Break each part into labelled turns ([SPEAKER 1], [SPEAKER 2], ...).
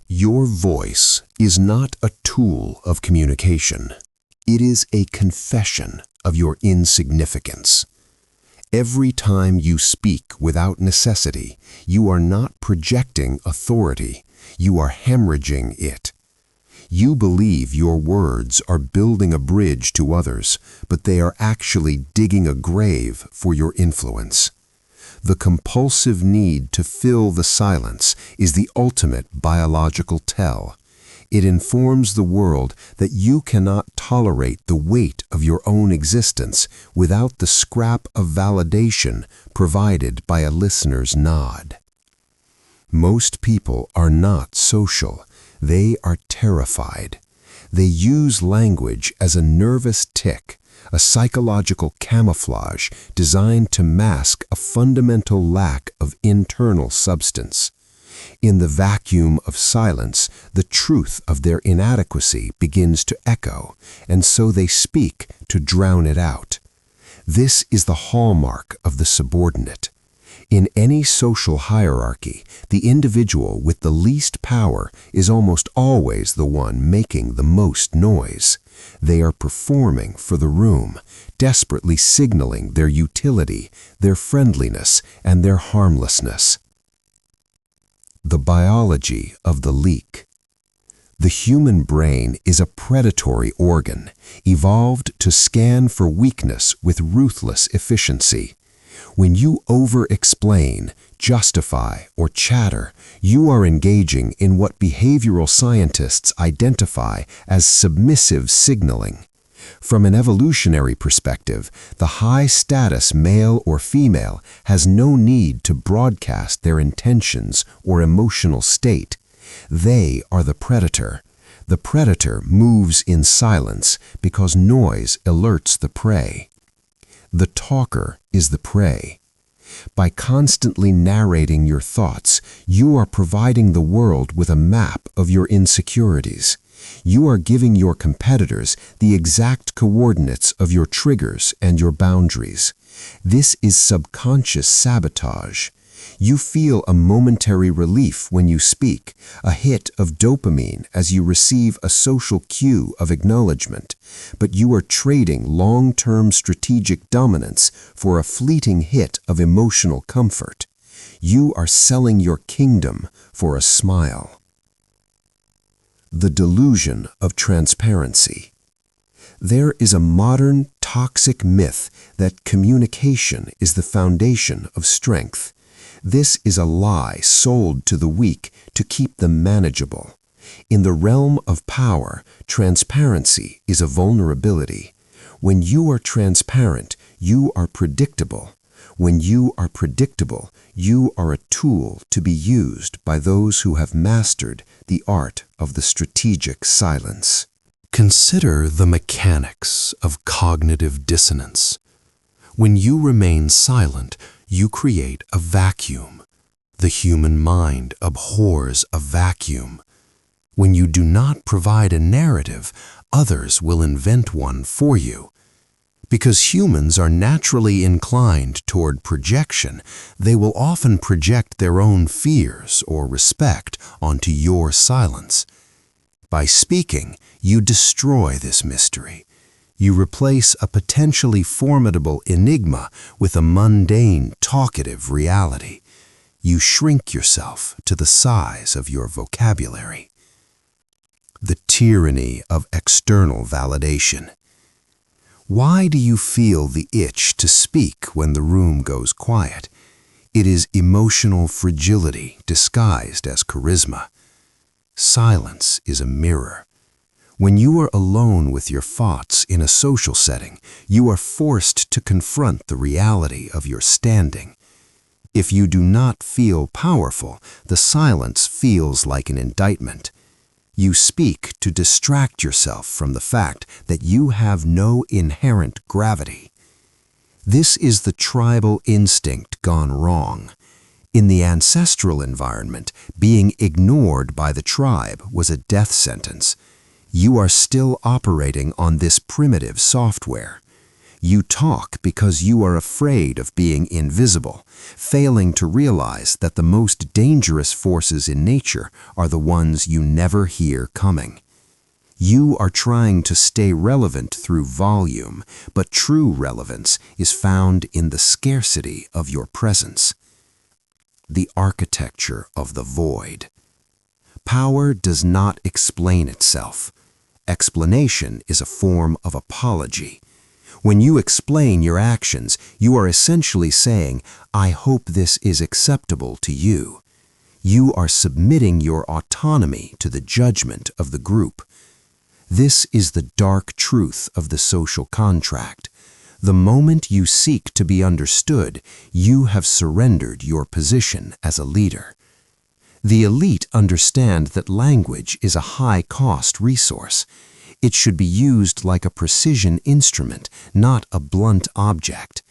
[SPEAKER 1] Your voice is not a tool of communication. It is a confession of your insignificance. Every time you speak without necessity, you are not projecting authority, you are hemorrhaging it. You believe your words are building a bridge to others, but they are actually digging a grave for your influence. The compulsive need to fill the silence is the ultimate biological tell. It informs the world that you cannot tolerate the weight of your own existence without the scrap of validation provided by a listener's nod. Most people are not social. They are terrified. They use language as a nervous tick, a psychological camouflage designed to mask a fundamental lack of internal substance. In the vacuum of silence, the truth of their inadequacy begins to echo, and so they speak to drown it out. This is the hallmark of the subordinate. In any social hierarchy, the individual with the least power is almost always the one making the most noise. They are performing for the room, desperately signaling their utility, their friendliness, and their harmlessness. The biology of the leak. The human brain is a predatory organ, evolved to scan for weakness with ruthless efficiency. When you over-explain, justify, or chatter, you are engaging in what behavioral scientists identify as submissive signaling. From an evolutionary perspective, the high-status male or female has no need to broadcast their intentions or emotional state. They are the predator. The predator moves in silence because noise alerts the prey. The talker is the prey. By constantly narrating your thoughts, you are providing the world with a map of your insecurities. You are giving your competitors the exact coordinates of your triggers and your boundaries. This is subconscious sabotage. You feel a momentary relief when you speak, a hit of dopamine as you receive a social cue of acknowledgement, but you are trading long-term strategic dominance for a fleeting hit of emotional comfort. You are selling your kingdom for a smile. The delusion of transparency. There is a modern toxic myth that communication is the foundation of strength. This is a lie sold to the weak to keep them manageable. In the realm of power, transparency is a vulnerability. When you are transparent, you are predictable. When you are predictable, you are a tool to be used by those who have mastered the art of the strategic silence. Consider the mechanics of cognitive dissonance. When you remain silent, you create a vacuum. The human mind abhors a vacuum. When you do not provide a narrative, others will invent one for you. Because humans are naturally inclined toward projection, they will often project their own fears or respect onto your silence. By speaking, you destroy this mystery. You replace a potentially formidable enigma with a mundane, talkative reality. You shrink yourself to the size of your vocabulary. The tyranny of external validation. Why do you feel the itch to speak when the room goes quiet? It is emotional fragility disguised as charisma. Silence is a mirror. When you are alone with your thoughts in a social setting, you are forced to confront the reality of your standing. If you do not feel powerful, the silence feels like an indictment. You speak to distract yourself from the fact that you have no inherent gravity. This is the tribal instinct gone wrong. In the ancestral environment, being ignored by the tribe was a death sentence. You are still operating on this primitive software. You talk because you are afraid of being invisible, failing to realize that the most dangerous forces in nature are the ones you never hear coming. You are trying to stay relevant through volume, but true relevance is found in the scarcity of your presence. The architecture of the void. Power does not explain itself. Explanation is a form of apology. When you explain your actions, you are essentially saying, "I hope this is acceptable to you." You are submitting your autonomy to the judgment of the group. This is the dark truth of the social contract. The moment you seek to be understood, you have surrendered your position as a leader. The elite understand that language is a high-cost resource. It should be used like a precision instrument, not a blunt object.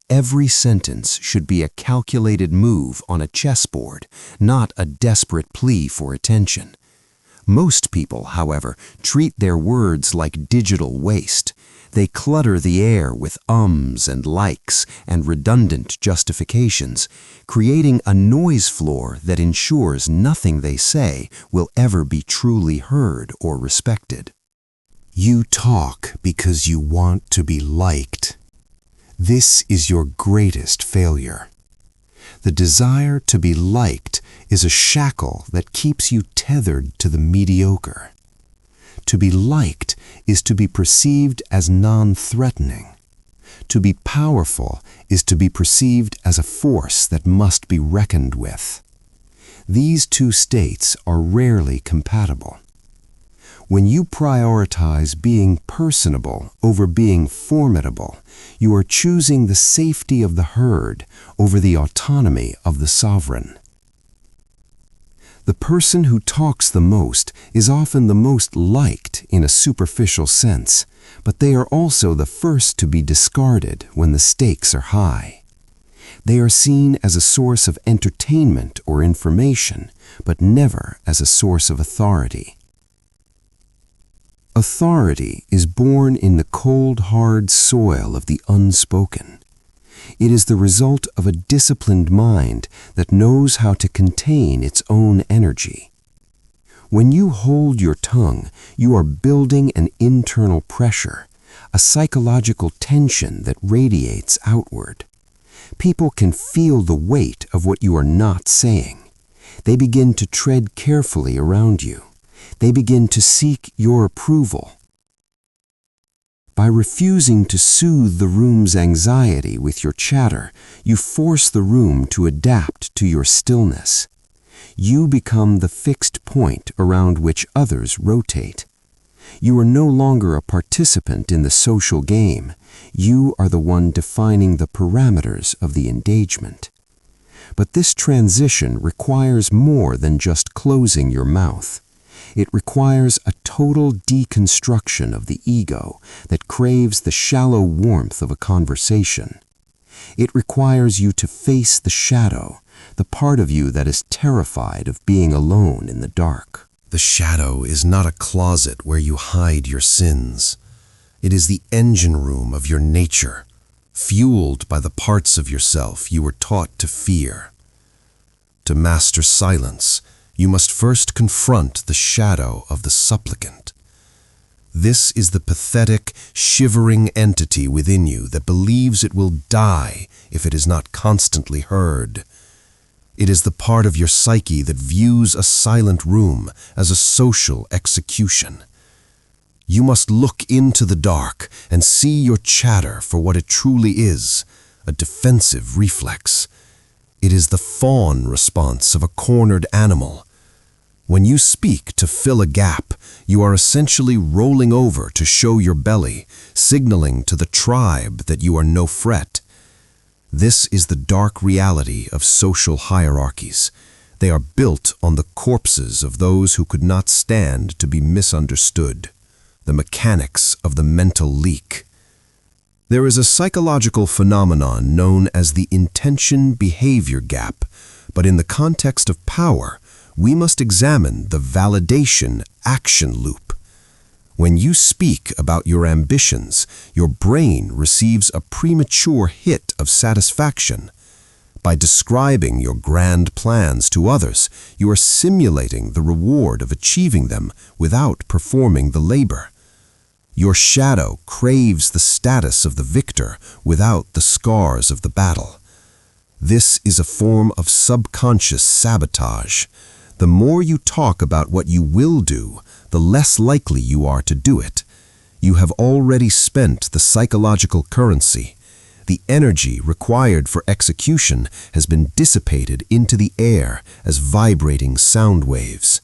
[SPEAKER 1] Every sentence should be a calculated move on a chessboard, not a desperate plea for attention. Most people, however, treat their words like digital waste. They clutter the air with ums and likes and redundant justifications, creating a noise floor that ensures nothing they say will ever be truly heard or respected. You talk because you want to be liked. This is your greatest failure. The desire to be liked is a shackle that keeps you tethered to the mediocre. To be liked is to be perceived as non-threatening. To be powerful is to be perceived as a force that must be reckoned with. These two states are rarely compatible. When you prioritize being personable over being formidable, you are choosing the safety of the herd over the autonomy of the sovereign. The person who talks the most is often the most liked in a superficial sense, but they are also the first to be discarded when the stakes are high. They are seen as a source of entertainment or information, but never as a source of authority. Authority is born in the cold, hard soil of the unspoken. It is the result of a disciplined mind that knows how to contain its own energy. When you hold your tongue, you are building an internal pressure, a psychological tension that radiates outward. People can feel the weight of what you are not saying. They begin to tread carefully around you. They begin to seek your approval. By refusing to soothe the room's anxiety with your chatter, you force the room to adapt to your stillness. You become the fixed point around which others rotate. You are no longer a participant in the social game. You are the one defining the parameters of the engagement. But this transition requires more than just closing your mouth. It requires a total deconstruction of the ego that craves the shallow warmth of a conversation. It requires you to face the shadow, the part of you that is terrified of being alone in the dark.
[SPEAKER 2] The shadow is not a closet where you hide your sins. It is the engine room of your nature, fueled by the parts of yourself you were taught to fear. To master silence, you must first confront the shadow of the supplicant. This is the pathetic, shivering entity within you that believes it will die if it is not constantly heard. It is the part of your psyche that views a silent room as a social execution. You must look into the dark and see your chatter for what it truly is, a defensive reflex. It is the fawn response of a cornered animal. When you speak to fill a gap, you are essentially rolling over to show your belly, signaling to the tribe that you are no threat. This is the dark reality of social hierarchies. They are built on the corpses of those who could not stand to be misunderstood. The mechanics of the mental leak. There is a psychological phenomenon known as the intention-behavior gap, but in the context of power, we must examine the validation-action loop. When you speak about your ambitions, your brain receives a premature hit of satisfaction. By describing your grand plans to others, you are simulating the reward of achieving them without performing the labor. Your shadow craves the status of the victor without the scars of the battle. This is a form of subconscious sabotage. The more you talk about what you will do, the less likely you are to do it. You have already spent the psychological currency. The energy required for execution has been dissipated into the air as vibrating sound waves.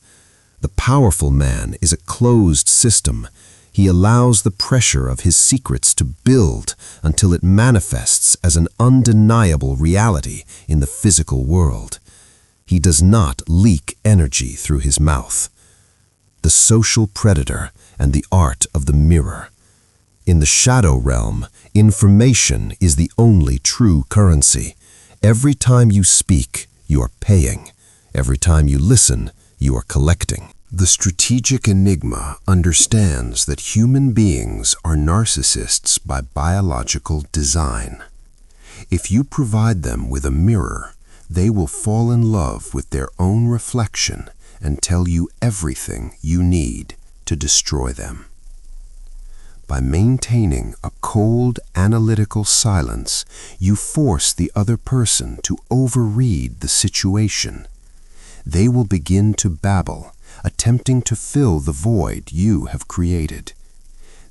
[SPEAKER 2] The powerful man is a closed system. He allows the pressure of his secrets to build until it manifests as an undeniable reality in the physical world. He does not leak energy through his mouth. The social predator and the art of the mirror. In the shadow realm, information is the only true currency. Every time you speak, you are paying. Every time you listen, you are collecting. The strategic enigma understands that human beings are narcissists by biological design. If you provide them with a mirror, they will fall in love with their own reflection and tell you everything you need to destroy them. By maintaining a cold, analytical silence, you force the other person to overread the situation. They will begin to babble, attempting to fill the void you have created.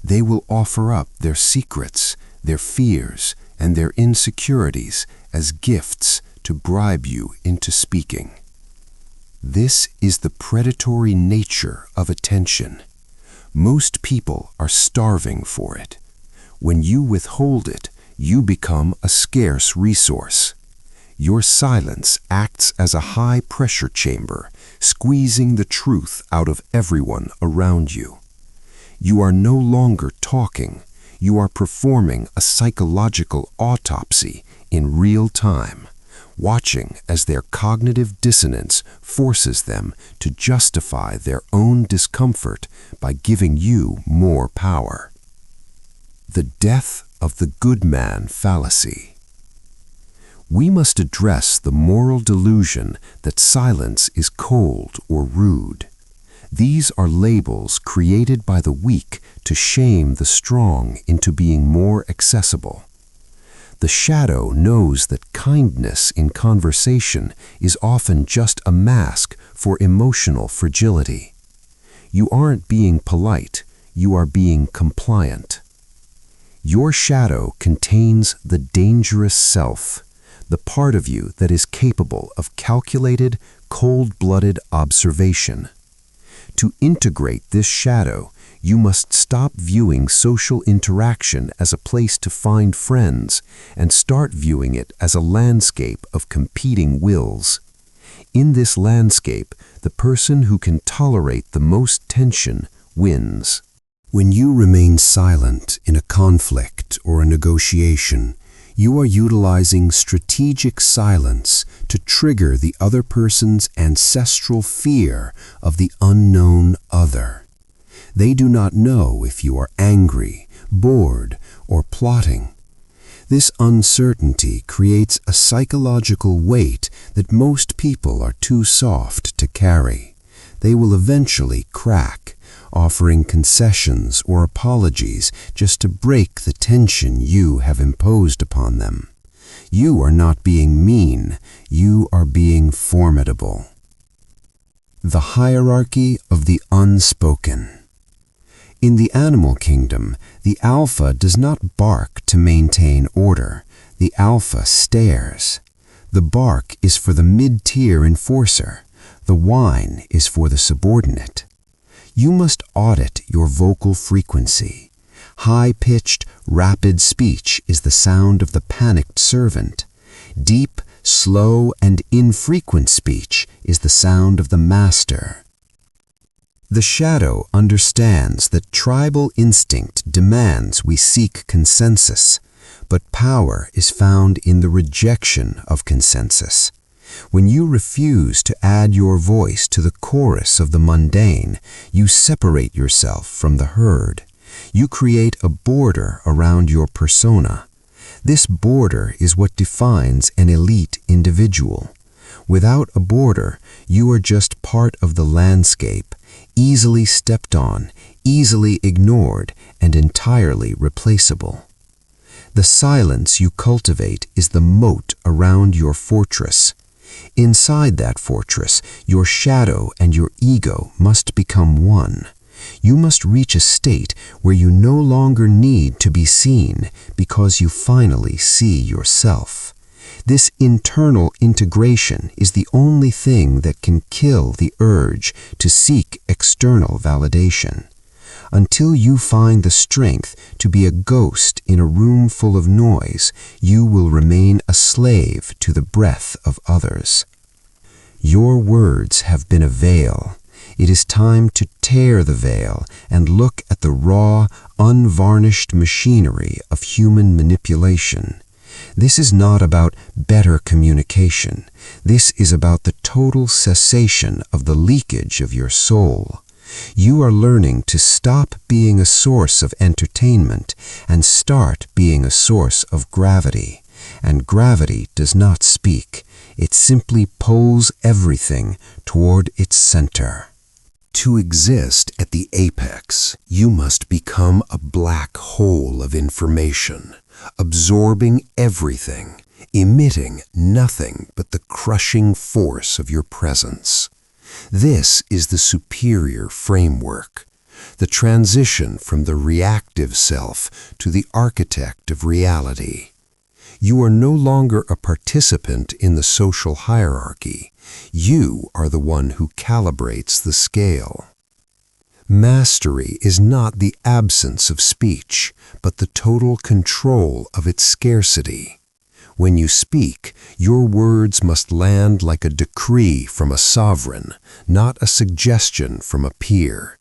[SPEAKER 2] They will offer up their secrets, their fears, and their insecurities as gifts to bribe you into speaking. This is the predatory nature of attention. Most people are starving for it. When you withhold it, you become a scarce resource. Your silence acts as a high-pressure chamber, squeezing the truth out of everyone around you. You are no longer talking. You are performing a psychological autopsy in real time, watching as their cognitive dissonance forces them to justify their own discomfort by giving you more power. The death of the good man fallacy. We must address the moral delusion that silence is cold or rude. These are labels created by the weak to shame the strong into being more accessible. The shadow knows that kindness in conversation is often just a mask for emotional fragility. You aren't being polite, you are being compliant. Your shadow contains the dangerous self, the part of you that is capable of calculated, cold-blooded observation. To integrate this shadow, you must stop viewing social interaction as a place to find friends and start viewing it as a landscape of competing wills. In this landscape, the person who can tolerate the most tension wins. When you remain silent in a conflict or a negotiation, you are utilizing strategic silence to trigger the other person's ancestral fear of the unknown other. They do not know if you are angry, bored, or plotting. This uncertainty creates a psychological weight that most people are too soft to carry. They will eventually crack, offering concessions or apologies just to break the tension you have imposed upon them. You are not being mean, you are being formidable. The hierarchy of the unspoken. In the animal kingdom, the alpha does not bark to maintain order. The alpha stares. The bark is for the mid-tier enforcer. The whine is for the subordinate. You must audit your vocal frequency. High-pitched, rapid speech is the sound of the panicked servant. Deep, slow, and infrequent speech is the sound of the master. The shadow understands that tribal instinct demands we seek consensus, but power is found in the rejection of consensus.
[SPEAKER 1] When you refuse to add your voice to the chorus of the mundane, you separate yourself from the herd. You create a border around your persona. This border is what defines an elite individual. Without a border, you are just part of the landscape, easily stepped on, easily ignored, and entirely replaceable. The silence you cultivate is the moat around your fortress. Inside that fortress, your shadow and your ego must become one. You must reach a state where you no longer need to be seen because you finally see yourself. This internal integration is the only thing that can kill the urge to seek external validation. Until you find the strength to be a ghost in a room full of noise, you will remain a slave to the breath of others. Your words have been a veil. It is time to tear the veil and look at the raw, unvarnished machinery of human manipulation. This is not about better communication. This is about the total cessation of the leakage of your soul. You are learning to stop being a source of entertainment and start being a source of gravity. And gravity does not speak. It simply pulls everything toward its center.
[SPEAKER 2] To exist at the apex, you must become a black hole of information, absorbing everything, emitting nothing but the crushing force of your presence. This is the superior framework, the transition from the reactive self to the architect of reality. You are no longer a participant in the social hierarchy. You are the one who calibrates the scale. Mastery is not the absence of speech, but the total control of its scarcity. When you speak, your words must land like a decree from a sovereign, not a suggestion from a peer.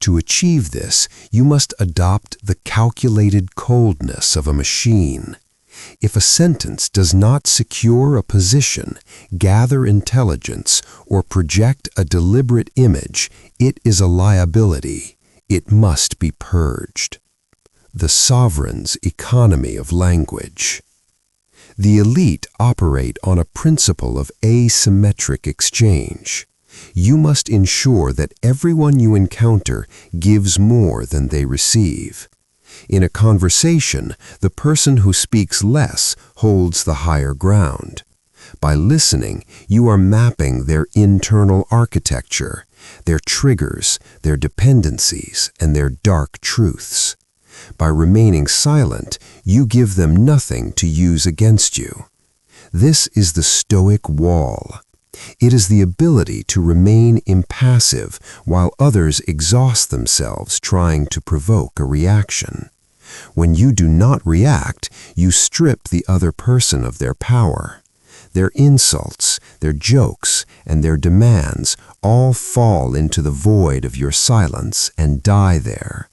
[SPEAKER 2] To achieve this, you must adopt the calculated coldness of a machine. If a sentence does not secure a position, gather intelligence, or project a deliberate image, it is a liability. It must be purged. The sovereign's economy of language. The elite operate on a principle of asymmetric exchange. You must ensure that everyone you encounter gives more than they receive. In a conversation, the person who speaks less holds the higher ground. By listening, you are mapping their internal architecture, their triggers, their dependencies, and their dark truths. By remaining silent, you give them nothing to use against you. This is the Stoic wall. It is the ability to remain impassive while others exhaust themselves trying to provoke a reaction. When you do not react, you strip the other person of their power. Their insults, their jokes, and their demands all fall into the void of your silence and die there.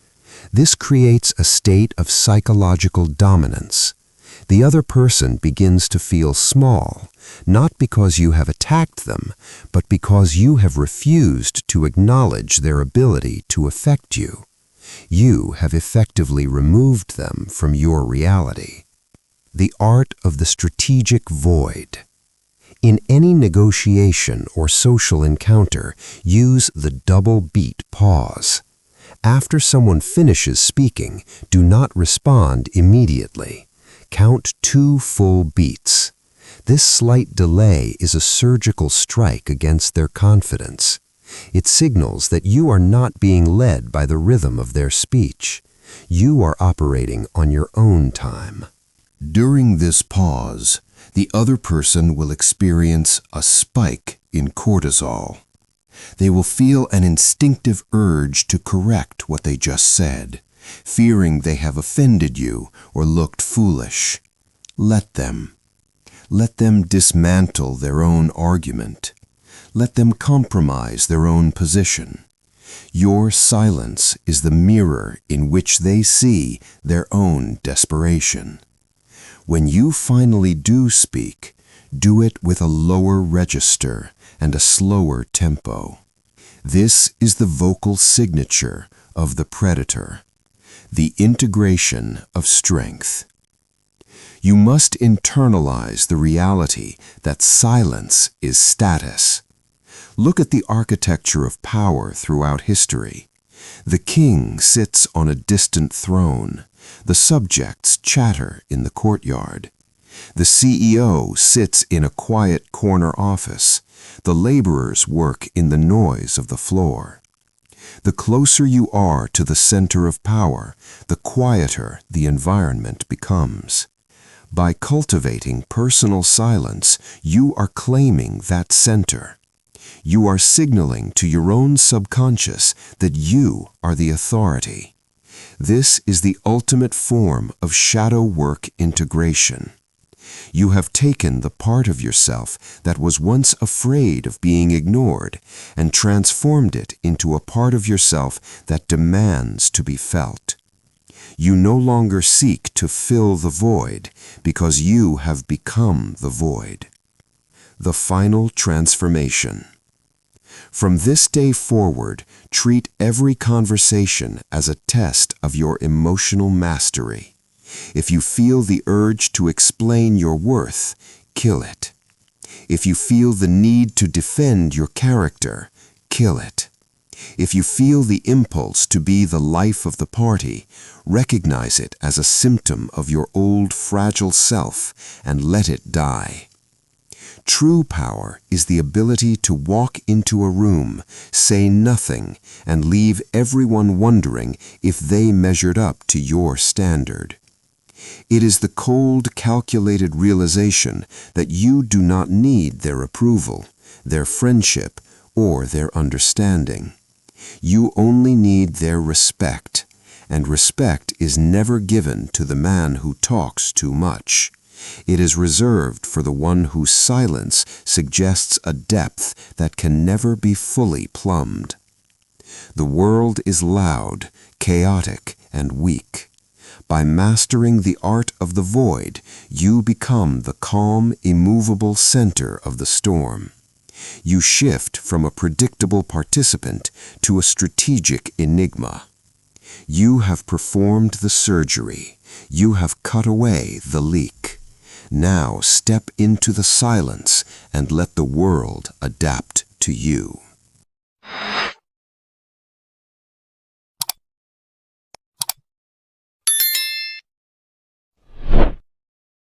[SPEAKER 2] This creates a state of psychological dominance. The other person begins to feel small, not because you have attacked them, but because you have refused to acknowledge their ability to affect you. You have effectively removed them from your reality. The art of the strategic void. In any negotiation or social encounter, use the double beat pause. After someone finishes speaking, do not respond immediately. Count 2 full beats. This slight delay is a surgical strike against their confidence. It signals that you are not being led by the rhythm of their speech. You are operating on your own time. During this pause, the other person will experience a spike in cortisol. They will feel an instinctive urge to correct what they just said, fearing they have offended you or looked foolish. Let them. Let them dismantle their own argument. Let them compromise their own position. Your silence is the mirror in which they see their own desperation. When you finally do speak,
[SPEAKER 1] Do it with a lower register and a slower tempo. This is the vocal signature of the predator, the integration of strength. You must internalize the reality that silence is status. Look at the architecture of power throughout history. The king sits on a distant throne. The subjects chatter in the courtyard. The CEO sits in a quiet corner office. The laborers work in the noise of the floor. The closer you are to the center of power, the quieter the environment becomes. By cultivating personal silence, you are claiming that center. You are signaling to your own subconscious that you are the authority. This is the ultimate form of shadow work integration. You have taken the part of yourself that was once afraid of being ignored and transformed it into a part of yourself that demands to be felt. You no longer seek to fill the void because you have become the void. The final transformation. From this day forward, treat every conversation as a test of your emotional mastery. If you feel the urge to explain your worth, kill it. If you feel the need to defend your character, kill it. If you feel the impulse to be the life of the party, recognize it as a symptom of your old fragile self and let it die. True power is the ability to walk into a room, say nothing, and leave everyone wondering if they measured up to your standard. It is the cold, calculated realization that you do not need their approval, their friendship, or their understanding. You only need their respect, and respect is never given to the man who talks too much. It is reserved for the one whose silence suggests a depth that can never be fully plumbed. The world is loud, chaotic, and weak. By mastering the art of the void, you become the calm, immovable center of the storm. You shift from a predictable participant to a strategic enigma. You have performed the surgery. You have cut away the leak. Now step into the silence and let the world adapt to you.